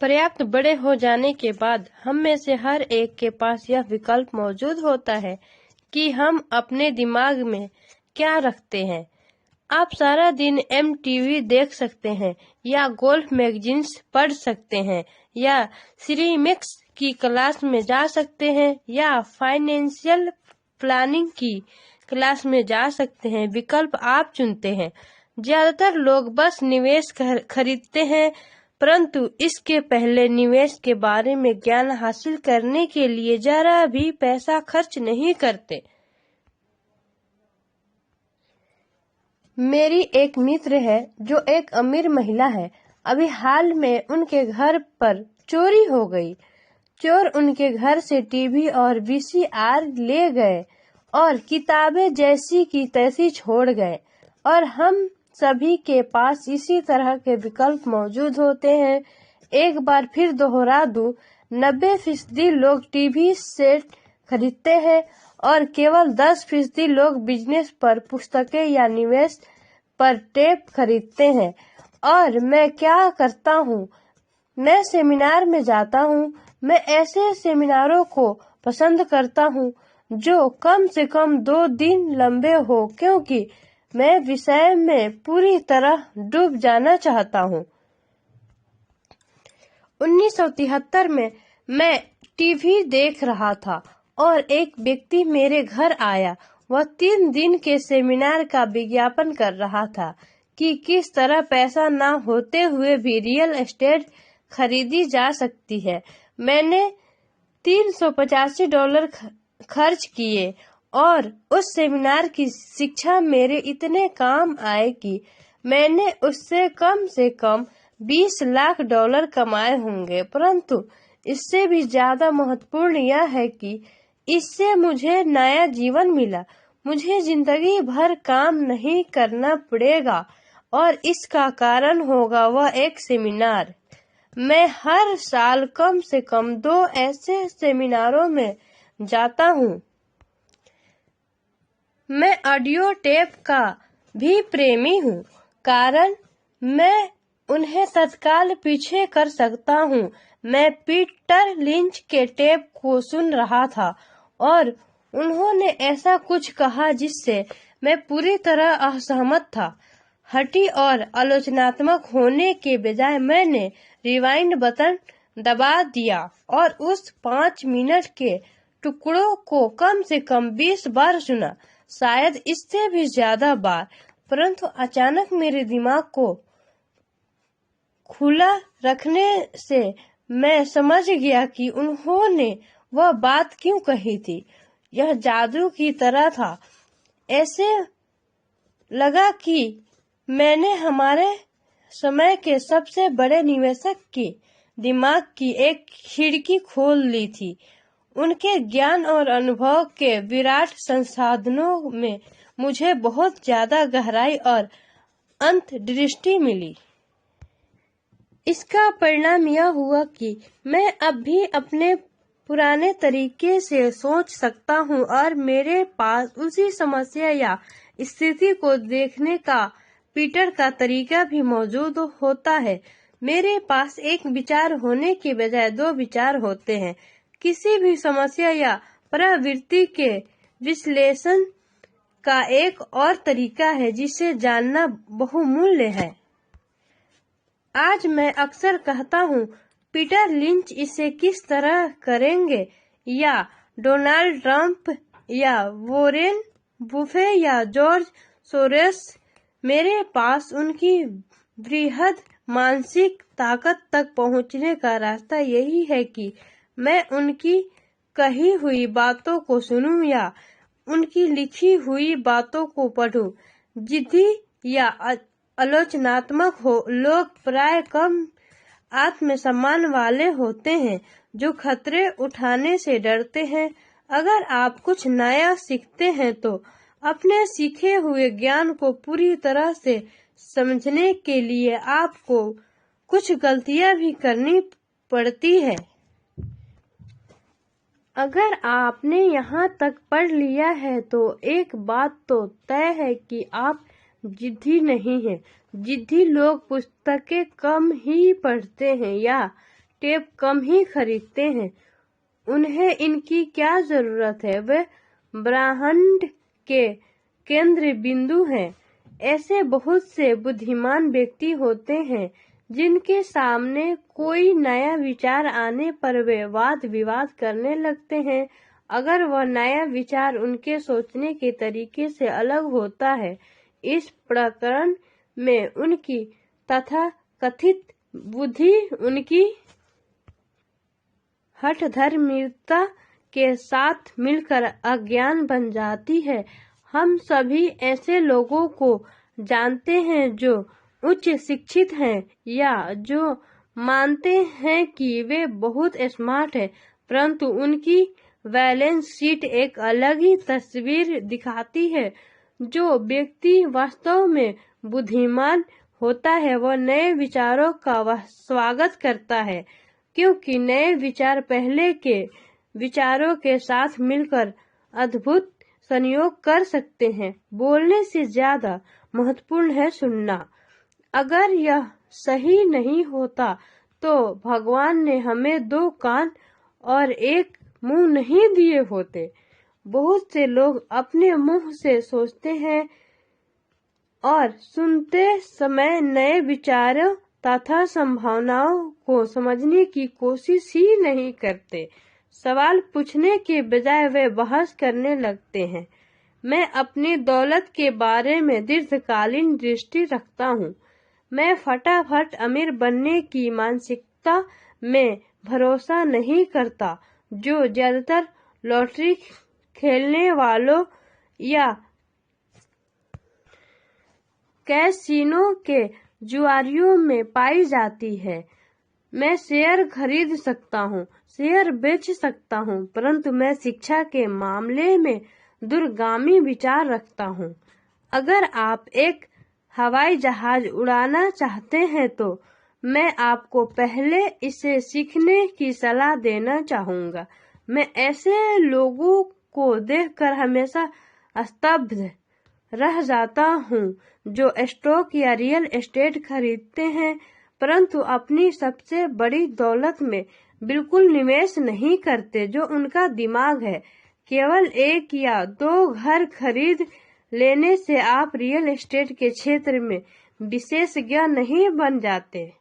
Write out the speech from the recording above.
पर्याप्त बड़े हो जाने के बाद हम में से हर एक के पास यह विकल्प मौजूद होता है कि हम अपने दिमाग में क्या रखते हैं। आप सारा दिन MTV देख सकते हैं या गोल्फ मैगजीन्स पढ़ सकते हैं या सिरेमिक्स की क्लास में जा सकते हैं या फाइनेंशियल प्लानिंग की क्लास में जा सकते हैं। विकल्प आप चुनते हैं। ज्यादातर लोग बस निवेश खरीदते हैं, परंतु इसके पहले निवेश के बारे में ज्ञान हासिल करने के लिए जरा भी पैसा खर्च नहीं करते। मेरी एक मित्र है जो एक अमीर महिला है। अभी हाल में उनके घर पर चोरी हो गई। चोर उनके घर से टीवी और VCR ले गए और किताबें जैसी की तैसी छोड़ गए। और हम सभी के पास इसी तरह के विकल्प मौजूद होते हैं। एक बार फिर दोहरा दूं, 90% लोग टीवी सेट खरीदते हैं और केवल 10% लोग बिजनेस पर पुस्तकें या निवेश पर टेप खरीदते हैं। और मैं क्या करता हूँ? मैं सेमिनार में जाता हूँ। मैं ऐसे सेमिनारों को पसंद करता हूँ जो कम से कम 2 दिन लंबे हो, क्योंकि मैं विषय में पूरी तरह डूब जाना चाहता हूँ। 1973 में मैं टीवी देख रहा था और एक व्यक्ति मेरे घर आया। वह 3 दिन के सेमिनार का विज्ञापन कर रहा था कि किस तरह पैसा ना होते हुए भी रियल एस्टेट खरीदी जा सकती है। मैंने $385 खर्च किए और उस सेमिनार की शिक्षा मेरे इतने काम आए कि मैंने उससे कम से कम $20 लाख कमाए होंगे। परंतु इससे भी ज्यादा महत्वपूर्ण यह है कि इससे मुझे नया जीवन मिला। मुझे जिंदगी भर काम नहीं करना पड़ेगा और इसका कारण होगा वह एक सेमिनार। मैं हर साल कम से कम 2 ऐसे सेमिनारों में जाता हूँ। मैं ऑडियो टेप का भी प्रेमी हूँ, कारण मैं उन्हें तत्काल पीछे कर सकता हूँ। मैं पीटर लिंच के टेप को सुन रहा था और उन्होंने ऐसा कुछ कहा जिससे मैं पूरी तरह असहमत था। हठी और आलोचनात्मक होने के बजाय मैंने रिवाइंड बटन दबा दिया और उस 5 मिनट के टुकड़ों को कम से कम 20 बार सुना, शायद इससे भी ज्यादा बार। परंतु अचानक मेरे दिमाग को खुला रखने से मैं समझ गया कि उन्होंने वह बात क्यों कही थी। यह जादू की तरह था। ऐसे लगा कि मैंने हमारे समय के सबसे बड़े निवेशक के दिमाग की एक खिड़की खोल ली थी। उनके ज्ञान और अनुभव के विराट संसाधनों में मुझे बहुत ज्यादा गहराई और अंतर्दृष्टि मिली। इसका परिणाम यह हुआ कि मैं अब भी अपने पुराने तरीके से सोच सकता हूँ और मेरे पास उसी समस्या या स्थिति को देखने का पीटर का तरीका भी मौजूद होता है। मेरे पास एक विचार होने के बजाय 2 विचार होते हैं। किसी भी समस्या या प्रवृत्ति के विश्लेषण का एक और तरीका है जिसे जानना बहुमूल्य है। आज मैं अक्सर कहता हूँ, पीटर लिंच इसे किस तरह करेंगे, या डोनाल्ड ट्रंप या वॉरेन बुफे या जॉर्ज सोरोस। मेरे पास उनकी बृहद मानसिक ताकत तक पहुँचने का रास्ता यही है कि मैं उनकी कही हुई बातों को सुनूं या उनकी लिखी हुई बातों को पढूं। जिद्दी या आलोचनात्मक हो लोग प्राय कम आत्मसम्मान वाले होते हैं, जो खतरे उठाने से डरते हैं। अगर आप कुछ नया सीखते हैं तो अपने सीखे हुए ज्ञान को पूरी तरह से समझने के लिए आपको कुछ गलतियां भी करनी पड़ती है। अगर आपने यहाँ तक पढ़ लिया है तो एक बात तो तय है कि आप जिद्दी नहीं हैं। जिद्दी लोग पुस्तकें कम ही पढ़ते हैं या टेप कम ही खरीदते हैं। उन्हें इनकी क्या जरूरत है? वे ब्रह्मांड के केंद्र बिंदु हैं। ऐसे बहुत से बुद्धिमान व्यक्ति होते हैं जिनके सामने कोई नया विचार आने पर वे वाद विवाद करने लगते हैं। अगर वह नया विचार उनके सोचने के तरीके से अलग होता है, इस प्रकरण में उनकी तथाकथित बुद्धि उनकी हठधर्मिता के साथ मिलकर अज्ञान बन जाती है। हम सभी ऐसे लोगों को जानते हैं जो उच्च शिक्षित हैं या जो मानते हैं कि वे बहुत स्मार्ट हैं, परंतु उनकी बैलेंस शीट एक अलग ही तस्वीर दिखाती है। जो व्यक्ति वास्तव में बुद्धिमान होता है वह नए विचारों का वह स्वागत करता है, क्योंकि नए विचार पहले के विचारों के साथ मिलकर अद्भुत संयोग कर सकते हैं। बोलने से ज्यादा महत्वपूर्ण है सुनना। अगर यह सही नहीं होता तो भगवान ने हमें 2 कान और 1 मुंह नहीं दिए होते। बहुत से लोग अपने मुंह से सोचते हैं और सुनते समय नए विचारों तथा संभावनाओं को समझने की कोशिश ही नहीं करते। सवाल पूछने के बजाय वे बहस करने लगते हैं। मैं अपनी दौलत के बारे में दीर्घकालीन दृष्टि रखता हूँ। मैं फटाफट अमीर बनने की मानसिकता में भरोसा नहीं करता, जो ज्यादातर लॉटरी खेलने वालों या कैसीनो के जुआरियों में पाई जाती है। मैं शेयर खरीद सकता हूँ, शेयर बेच सकता हूँ, परंतु मैं शिक्षा के मामले में दूरगामी विचार रखता हूँ। अगर आप एक हवाई जहाज उड़ाना चाहते हैं तो मैं आपको पहले इसे सीखने की सलाह देना चाहूँगा। मैं ऐसे लोगों को देखकर हमेशा स्तब्ध रह जाता हूँ जो स्टॉक या रियल एस्टेट खरीदते हैं, परंतु अपनी सबसे बड़ी दौलत में बिल्कुल निवेश नहीं करते जो उनका दिमाग है। केवल 1 या 2 घर खरीद लेने से आप रियल एस्टेट के क्षेत्र में विशेषज्ञ नहीं बन जाते।